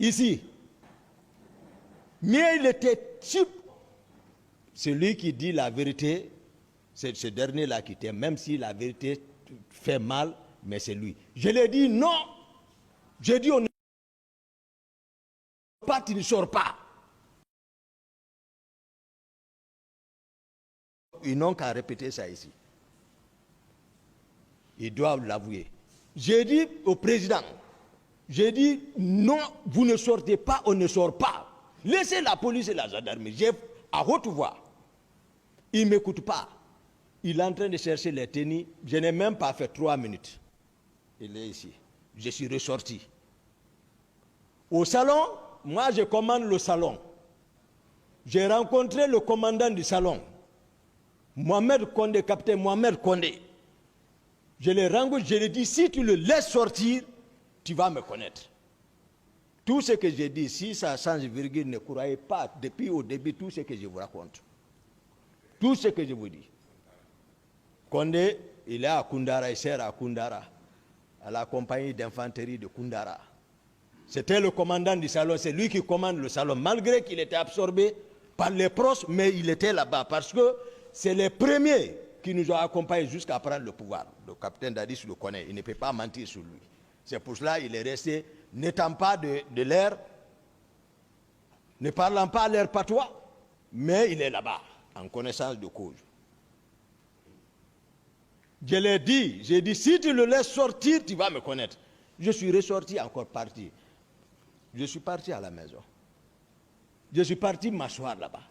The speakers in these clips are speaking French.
ici. Mais il était type. Celui qui dit la vérité, c'est ce dernier-là qui t'aime, même si la vérité fait mal, mais c'est lui. Je lui ai dit non. J'ai dit on ne sort pas, tu ne sors pas. Ils n'ont qu'à répéter ça ici. Ils doivent l'avouer. J'ai dit au président, j'ai dit non, vous ne sortez pas, on ne sort pas. Laissez la police et la gendarmerie. J'ai à haute voix. Il ne m'écoute pas. Il est en train de chercher les tennis. Je n'ai même pas fait 3 minutes. Il est ici. Je suis ressorti. Au salon, moi je commande le salon. J'ai rencontré le commandant du salon. Mohamed Condé, capitaine Mohamed Condé. Je l'ai rencontré, je lui ai dit, si tu le laisses sortir, tu vas me connaître. Tout ce que j'ai dit, si ça change virgule, ne croyez pas, depuis au début, tout ce que je vous raconte. Tout ce que je vous dis. Condé, il est à Koundara, il sert à Koundara, à la compagnie d'infanterie de Koundara. C'était le commandant du salon, c'est lui qui commande le salon, malgré qu'il était absorbé par les proches, mais il était là-bas, parce que c'est les premiers qui nous ont accompagnés jusqu'à prendre le pouvoir. Le capitaine Dadis le connaît, il ne peut pas mentir sur lui. C'est pour cela qu'il est resté, n'étant pas de l'air, ne parlant pas leur patois, mais il est là-bas, en connaissance de cause. Je l'ai dit, j'ai dit, si tu le laisses sortir, tu vas me connaître. Je suis ressorti, encore parti. Je suis parti à la maison. Je suis parti m'asseoir là-bas.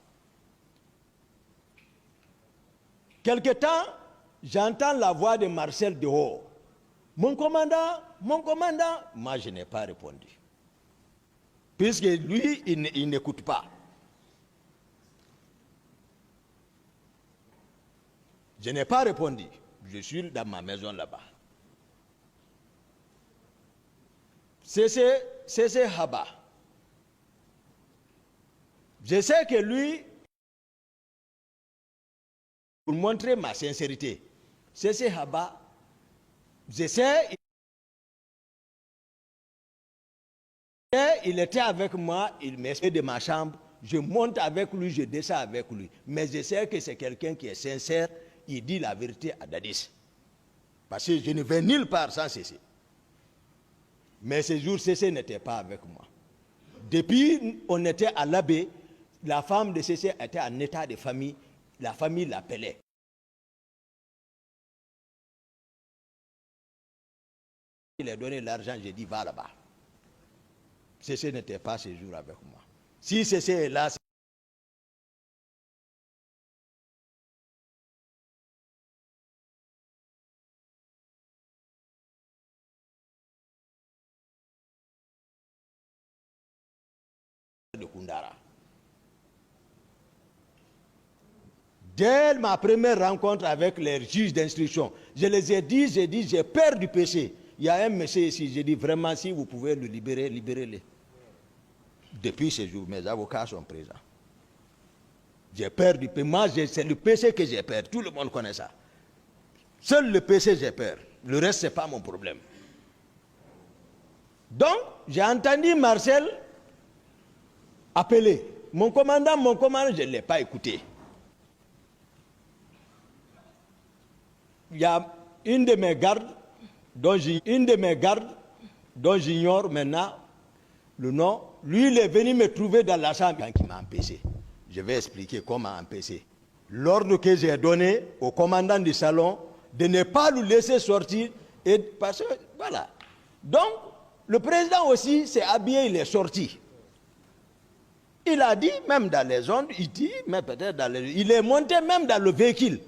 Quelque temps, j'entends la voix de Marcel dehors. Mon commandant, moi je n'ai pas répondu. Puisque lui, il n'écoute pas. Je n'ai pas répondu. Je suis dans ma maison là-bas. C'est Haba. Je sais que lui, pour montrer ma sincérité, c'est Haba. Je sais, il était avec moi, il m'explique de ma chambre, je monte avec lui, je descends avec lui. Mais je sais que c'est quelqu'un qui est sincère, il dit la vérité à Dadis. Parce que je ne vais nulle part sans cesser. Mais ce jour, Cessé n'était pas avec moi. Depuis, on était à l'abbé, la femme de Cessé était en état de famille, la famille l'appelait. Il a donné l'argent, j'ai dit, va là-bas. Cessé n'était pas ce jour avec moi. Si Cessé est là, de Koundara. Dès ma première rencontre avec les juges d'instruction, je les ai dit, j'ai peur du péché. Il y a un monsieur ici, j'ai dit vraiment, si vous pouvez le libérer, libérez-le. Depuis ce jour, mes avocats sont présents. J'ai peur du péché. Moi, c'est le péché que j'ai peur. Tout le monde connaît ça. Seul le péché, j'ai peur. Le reste, ce n'est pas mon problème. Donc, j'ai entendu Marcel appeler. Mon commandant, je ne l'ai pas écouté. Il y a une de mes gardes, dont j'ignore maintenant le nom. Lui, il est venu me trouver dans la chambre qui m'a empêché. Je vais expliquer comment empêcher. L'ordre que j'ai donné au commandant du salon de ne pas le laisser sortir. Et parce que, voilà. Donc, le président aussi s'est habillé, il est sorti. Il a dit, même dans les ondes, il dit, mais peut-être dans les... Il est monté même dans le véhicule.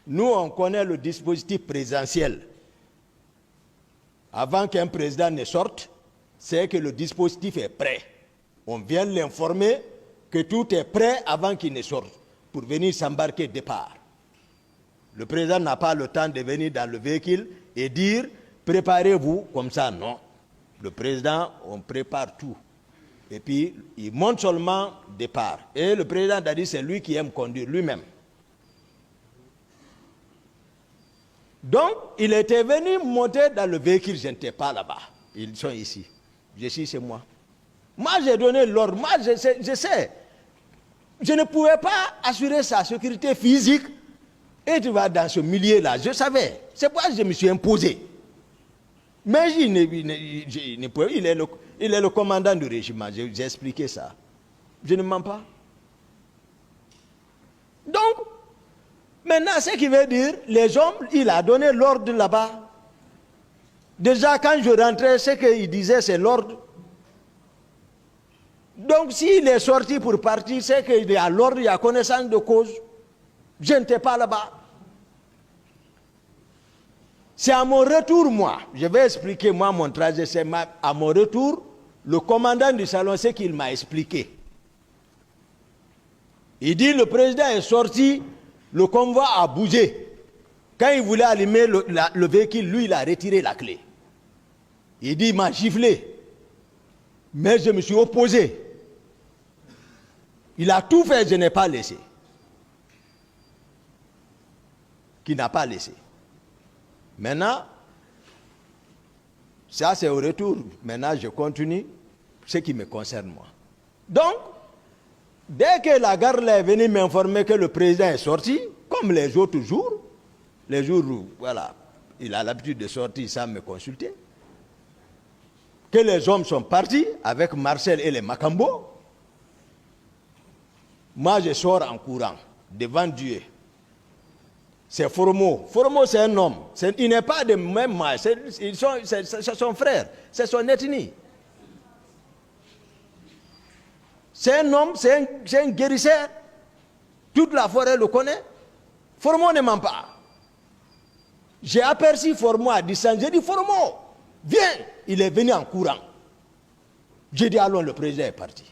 Nous, on connaît le dispositif présidentiel. Avant qu'un président ne sorte, c'est que le dispositif est prêt. On vient l'informer que tout est prêt avant qu'il ne sorte, pour venir s'embarquer départ. Le président n'a pas le temps de venir dans le véhicule et dire, préparez-vous comme ça, non. Le président, on prépare tout. Et puis, il monte seulement départ. Et le président a dit, c'est lui qui aime conduire lui-même. Donc, il était venu monter dans le véhicule, je n'étais pas là-bas. Ils sont ici. Je suis chez moi. Moi, j'ai donné l'ordre. Moi, je sais. Je ne pouvais pas assurer sa sécurité physique. Et tu vas dans ce milieu-là. Je savais. C'est pourquoi je me suis imposé. Mais il est le commandant du régiment. J'ai expliqué ça. Je ne mens pas. Donc, maintenant, ce qui veut dire, les hommes, il a donné l'ordre là-bas. Déjà, quand je rentrais, ce qu'il disait, c'est l'ordre. Donc, s'il est sorti pour partir, c'est qu'il y a l'ordre, il y a connaissance de cause. Je n'étais pas là-bas. C'est à mon retour, moi, je vais expliquer moi mon trajet, c'est à mon retour, le commandant du salon, c'est qu'il m'a expliqué. Il dit, le président est sorti, le convoi a bougé. Quand il voulait allumer le véhicule, lui, il a retiré la clé. Il dit, il m'a giflé. Mais je me suis opposé. Il a tout fait, je n'ai pas laissé. Qui n'a pas laissé. Maintenant, ça c'est au retour. Maintenant, je continue ce qui me concerne moi. Donc, dès que la garde est venue m'informer que le président est sorti, comme les autres jours, les jours où, voilà, il a l'habitude de sortir sans me consulter, que les hommes sont partis avec Marcel et les Macambo, moi je sors en courant devant Dieu. C'est Formo. Formo, c'est un homme. Il n'est pas de même âge. C'est son frère. C'est son ethnie. C'est un homme, c'est un guérisseur. Toute la forêt le connaît. Formo ne ment pas. J'ai aperçu Formo à distance. J'ai dit, Formo, viens. Il est venu en courant. J'ai dit, allons, le président est parti.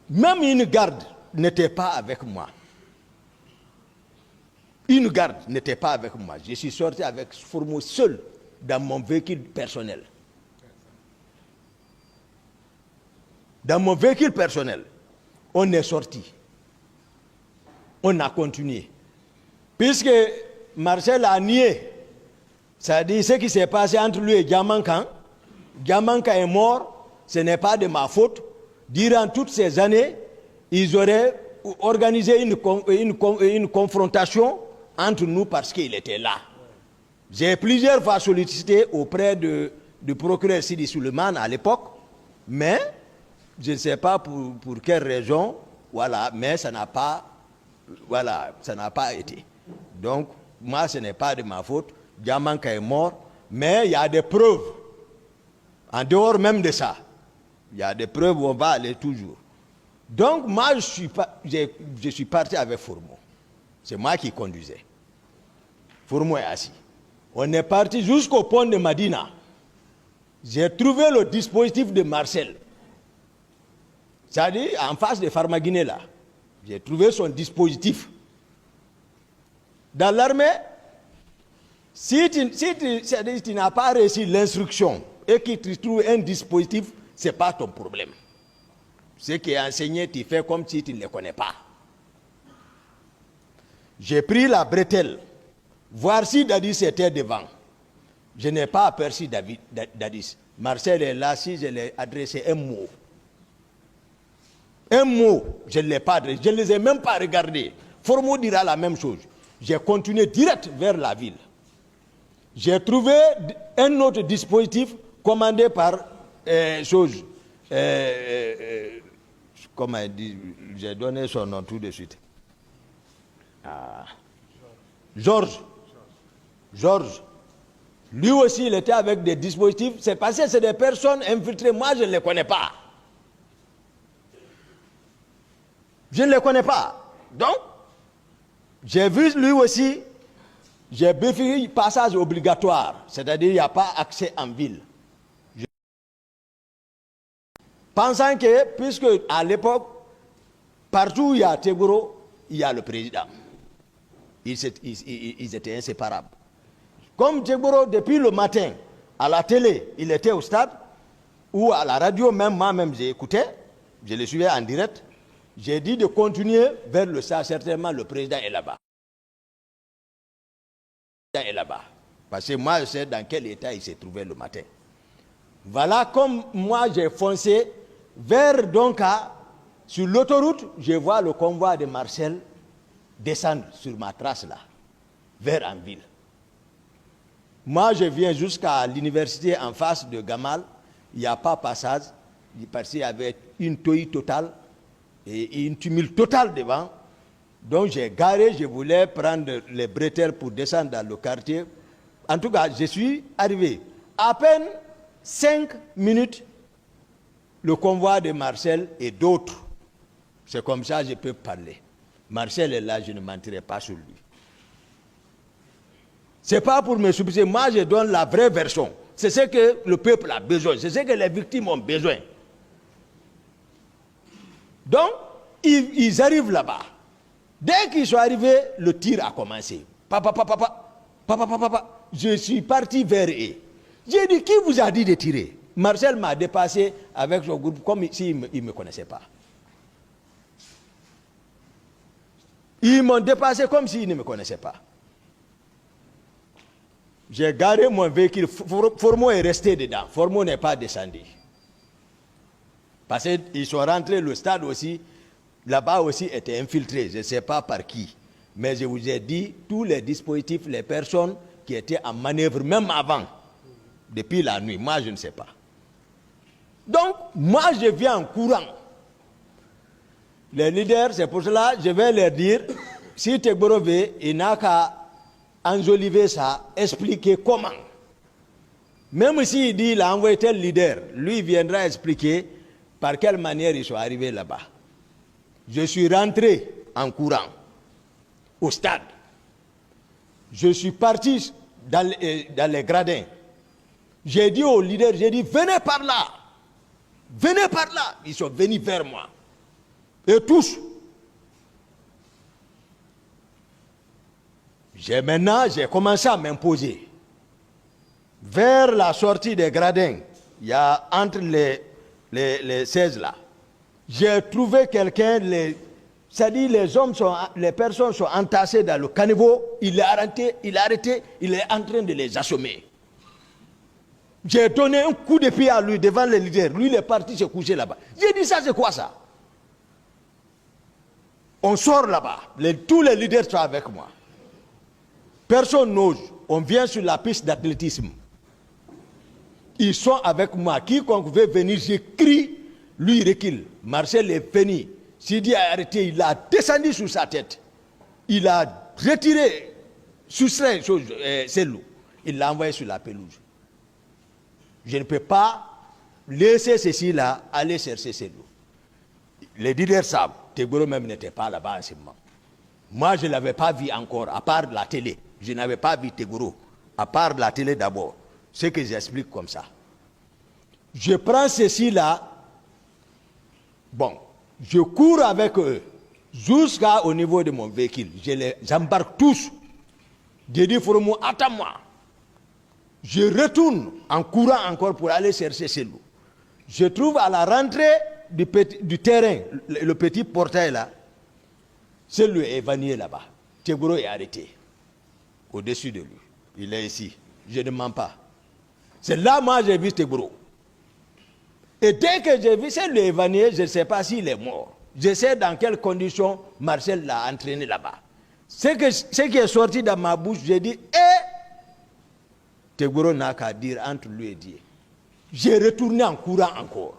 Même une garde n'était pas avec moi. Une garde n'était pas avec moi. Je suis sorti avec Formo seul dans mon véhicule personnel. Dans mon véhicule personnel, on est sorti. On a continué. Puisque Marcel a nié, ça dit ce qui s'est passé entre lui et Diamankan. Diamankan est mort, ce n'est pas de ma faute. Durant toutes ces années, ils auraient organisé une confrontation entre nous parce qu'il était là. J'ai plusieurs fois sollicité auprès du procureur Sidi Suleiman à l'époque, mais je ne sais pas pour quelle raison, voilà, mais ça n'a pas été. Donc, moi, ce n'est pas de ma faute. Diamanka est mort, mais il y a des preuves. En dehors même de ça, il y a des preuves où on va aller toujours. Donc, moi, je suis parti avec Formo. C'est moi qui conduisais. Formo est assis. On est parti jusqu'au pont de Madina. J'ai trouvé le dispositif de Marcel. C'est-à-dire, en face de Farmaguiné, là. J'ai trouvé son dispositif. Dans l'armée, si tu n'as pas réussi l'instruction et que tu trouves un dispositif, ce n'est pas ton problème. Ce qui est enseigné, tu fais comme si tu ne le connais pas. J'ai pris la bretelle, voir si Dadis était devant. Je n'ai pas aperçu Dadis. Marcel est là, si je lui ai adressé un mot. Un mot, je ne l'ai pas adressé, je ne les ai même pas regardés. Formo dira la même chose. J'ai continué direct vers la ville. J'ai trouvé un autre dispositif commandé par comment il dit, j'ai donné son nom tout de suite. Georges. Lui aussi, il était avec des dispositifs. C'est parce que c'est des personnes infiltrées. Moi, je ne les connais pas. Je ne les connais pas. Donc, j'ai vu lui aussi, j'ai vérifié passage obligatoire. C'est-à-dire, il n'y a pas accès en ville. Pensant que, puisque à l'époque, partout où il y a Tegoro, il y a le président. Ils étaient inséparables. Comme Tegoro, depuis le matin, à la télé, il était au stade, ou à la radio, même moi-même, j'ai écouté, je le suivais en direct, j'ai dit de continuer vers le stade, certainement le président est là-bas. Le président est là-bas. Parce que moi, je sais dans quel état il s'est trouvé le matin. Voilà comme moi j'ai foncé vers Donka. Sur l'autoroute, je vois le convoi de Marcel descendre sur ma trace là, vers Anville. Moi, je viens jusqu'à l'université en face de Gamal. Il n'y a pas passage. Parce qu'il y avait une tohie totale et une tumulte totale devant. Donc j'ai garé, je voulais prendre les bretelles pour descendre dans le quartier. En tout cas, je suis arrivé. À peine 5 minutes, le convoi de Marcel et d'autres. C'est comme ça que je peux parler. Marcel est là, je ne mentirai pas sur lui. Ce n'est pas pour me supplier. Moi, je donne la vraie version. C'est ce que le peuple a besoin. C'est ce que les victimes ont besoin. Donc, ils arrivent là-bas. Dès qu'ils sont arrivés, le tir a commencé. Papa. Je suis parti vers eux. J'ai dit, qui vous a dit de tirer? Marcel m'a dépassé avec son groupe comme s'il ne me connaissait pas. Ils m'ont dépassé comme s'ils ne me connaissaient pas. J'ai garé mon véhicule. Formo est resté dedans. Formo n'est pas descendu. Parce qu'ils sont rentrés, le stade aussi, là-bas aussi était infiltré. Je ne sais pas par qui. Mais je vous ai dit, tous les dispositifs, les personnes qui étaient en manœuvre, même avant, depuis la nuit, moi je ne sais pas. Donc, moi je viens en courant. Les leaders, c'est pour cela que je vais leur dire, si Tegboro veut, il n'a qu'à enjoliver ça, expliquer comment. Même s'il dit qu'il a envoyé tel leader, lui viendra expliquer par quelle manière ils sont arrivés là-bas. Je suis rentré en courant au stade. Je suis parti dans les gradins. J'ai dit aux leaders, j'ai dit, venez par là. Venez par là. Ils sont venus vers moi. Et tous. Maintenant, j'ai commencé à m'imposer. Vers la sortie des gradins, il y a entre les 16 là. J'ai trouvé quelqu'un, c'est-à-dire les personnes sont entassées dans le caniveau, il a arrêté, il est en train de les assommer. J'ai donné un coup de pied à lui devant les leaders. Lui, il est parti se coucher là-bas. J'ai dit, ça c'est quoi ça? On sort là-bas. Tous les leaders sont avec moi. Personne n'ose. On vient sur la piste d'athlétisme. Ils sont avec moi. Quiconque veut venir, je crie. Lui, il recule. Marcel est venu. Sidi a arrêté. Il a descendu sur sa tête. Il a retiré, soustrait ses loups. Il l'a envoyé sur la pelouse. Je ne peux pas laisser ceci-là aller chercher ses loups. Les leaders savent. Tegboro même n'était pas là-bas en ce moment. Moi, je ne l'avais pas vu encore, à part la télé. Je n'avais pas vu Tegboro, à part la télé d'abord. Ce que j'explique comme ça. Je prends ceci-là. Bon, je cours avec eux jusqu'au niveau de mon véhicule. Je les embarque tous. Je dis, Formo, attends-moi. Je retourne en courant encore pour aller chercher ces loups. Je trouve à la rentrée du terrain, le petit portail là, celui est évanoui là-bas. Tegboro est arrêté au-dessus de lui. Il est ici. Je ne mens pas. C'est là moi j'ai vu Tegboro. Et dès que j'ai vu celui évanoui, je ne sais pas s'il est mort. Je sais dans quelles conditions Marcel l'a entraîné là-bas. Ce qui est sorti dans ma bouche, j'ai dit, Tegboro n'a qu'à dire entre lui et Dieu. J'ai retourné en courant encore.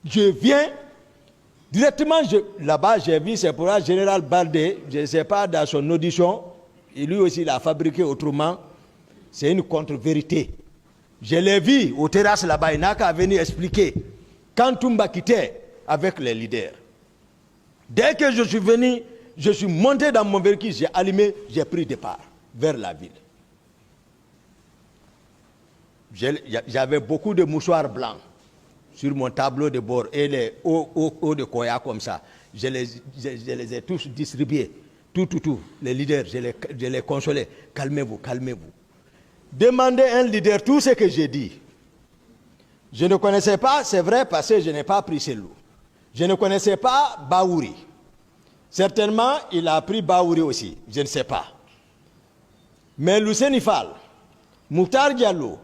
Je viens, directement là-bas, j'ai vu, c'est pour le général Baldé, je ne sais pas, dans son audition, et lui aussi l'a fabriqué autrement, c'est une contre-vérité. Je l'ai vu aux terrasses là-bas, il n'a qu'à venir expliquer. Quand Toumba quittait avec les leaders, dès que je suis venu, je suis monté dans mon véhicule, j'ai allumé, j'ai pris départ vers la ville. J'avais beaucoup de mouchoirs blancs sur mon tableau de bord et les hauts de Koya comme ça. Je les ai tous distribués. Tout. Les leaders, je les consolais. Calmez-vous. Demandez à un leader tout ce que j'ai dit. Je ne connaissais pas, c'est vrai, parce que je n'ai pas pris ces loups. Je ne connaissais pas Baouri. Certainement, il a pris Baouri aussi. Je ne sais pas. Mais Lucien Fall, Mouktar Diallo,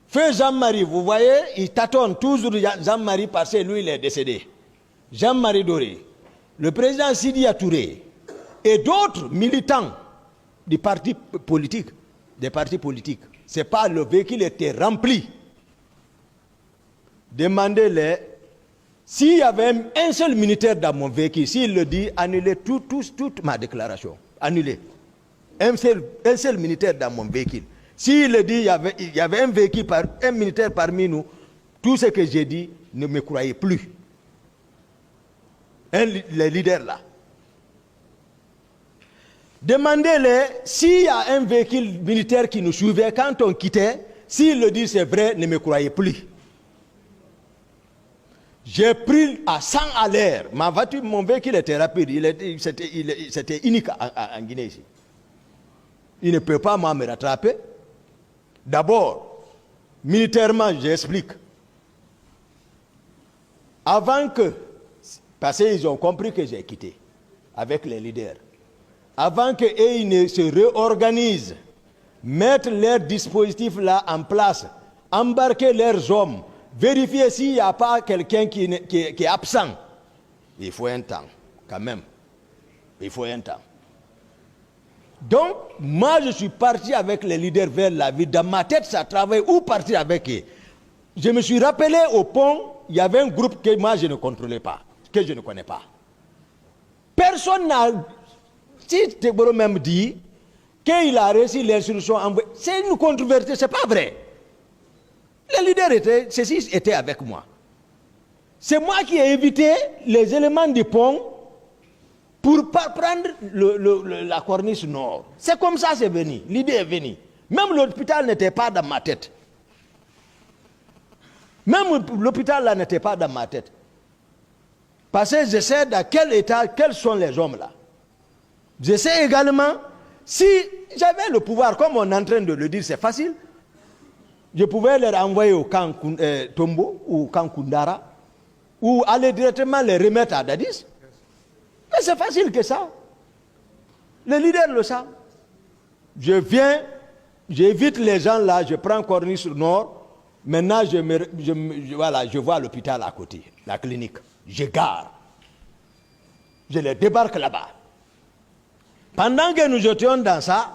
Feu Jean-Marie, vous voyez, il tâtonne toujours Jean-Marie parce que lui, il est décédé. Jean-Marie Doré, le président Sidi Touré et d'autres militants des partis politiques, c'est pas le véhicule était rempli. Demandez-les, s'il y avait un seul militaire dans mon véhicule, s'il le dit, annulez toute ma déclaration. Annulez. Un seul militaire dans mon véhicule. S'il le dit, il y avait un militaire parmi nous, tout ce que j'ai dit, ne me croyez plus. Les leaders là. Demandez-les s'il y a un véhicule militaire qui nous suivait quand on quittait, s'il le dit c'est vrai, ne me croyez plus. J'ai pris à 100 à l'heure. Ma voiture, mon véhicule était rapide. C'était unique en Guinée ici. Il ne peut pas me rattraper. D'abord, militairement, j'explique. Avant que, parce qu'ils ont compris que j'ai quitté avec les leaders, avant qu'ils ne se réorganisent, mettre leurs dispositifs là en place, embarquer leurs hommes, vérifier s'il n'y a pas quelqu'un qui est absent. Il faut un temps, quand même. Il faut un temps. Donc, moi, je suis parti avec les leaders vers la ville. Dans ma tête, ça travaille. Où partir avec eux? Je me suis rappelé au pont, il y avait un groupe que moi, je ne contrôlais pas, que je ne connais pas. Personne n'a... Si Tegboro même dit qu'il a reçu l'instruction, c'est une controversie, ce n'est pas vrai. Les leaders étaient avec moi. C'est moi qui ai évité les éléments du pont pour prendre la corniche nord. C'est comme ça c'est venu. L'idée est venue. Même l'hôpital n'était pas dans ma tête. Même l'hôpital là n'était pas dans ma tête. Parce que je sais dans quel état, quels sont les hommes là. Je sais également, si j'avais le pouvoir, comme on est en train de le dire, c'est facile. Je pouvais les renvoyer au camp Tombo ou au camp Kundara ou aller directement les remettre à Dadis. Mais c'est facile que ça. Les leaders le savent. Je viens, j'évite les gens là, je prends Corniche Nord. Maintenant, je vois l'hôpital à côté, la clinique. Je gare. Je les débarque là-bas. Pendant que nous étions dans ça,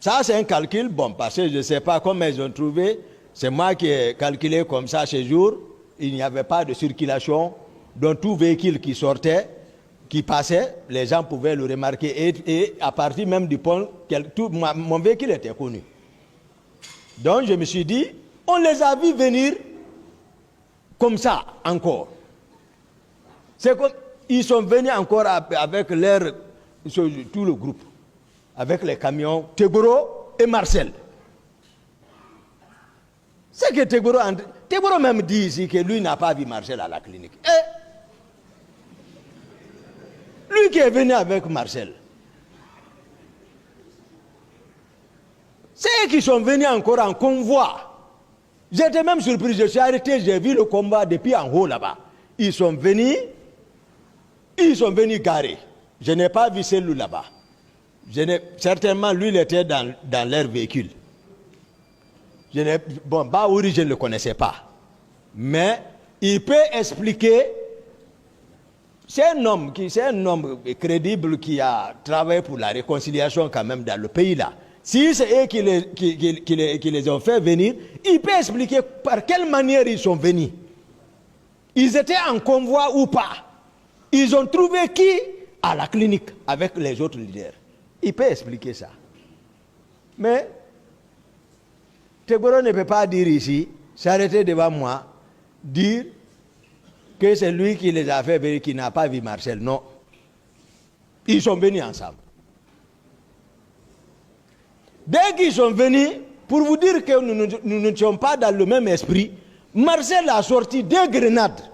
c'est un calcul, bon, parce que je ne sais pas comment ils ont trouvé, c'est moi qui ai calculé comme ça ce jour, il n'y avait pas de circulation, donc tout véhicule qui sortait, qui passait, les gens pouvaient le remarquer, et à partir même du pont, mon véhicule était connu. Donc je me suis dit, on les a vus venir comme ça encore. C'est comme, ils sont venus encore avec tout le groupe. Avec les camions, Tegboro et Marcel. C'est que Tegboro même dit ici que lui n'a pas vu Marcel à la clinique. Et lui qui est venu avec Marcel. C'est eux qui sont venus encore en convoi. J'étais même surpris, je suis arrêté, j'ai vu le combat depuis en haut là-bas. Ils sont venus garer. Je n'ai pas vu celui là-bas. Certainement, lui, il était dans leur véhicule. Baouri, je ne le connaissais pas. Mais il peut expliquer. C'est un homme crédible qui a travaillé pour la réconciliation quand même dans le pays là. Si c'est eux qui les ont fait venir, il peut expliquer par quelle manière ils sont venus. Ils étaient en convoi ou pas. Ils ont trouvé qui à la clinique avec les autres leaders. Il peut expliquer ça. Mais Tegboro ne peut pas dire ici, s'arrêter devant moi, dire que c'est lui qui les a fait venir, qui n'a pas vu Marcel. Non. Ils sont venus ensemble. Dès qu'ils sont venus, pour vous dire que nous ne sommes pas dans le même esprit, Marcel a sorti 2 grenades.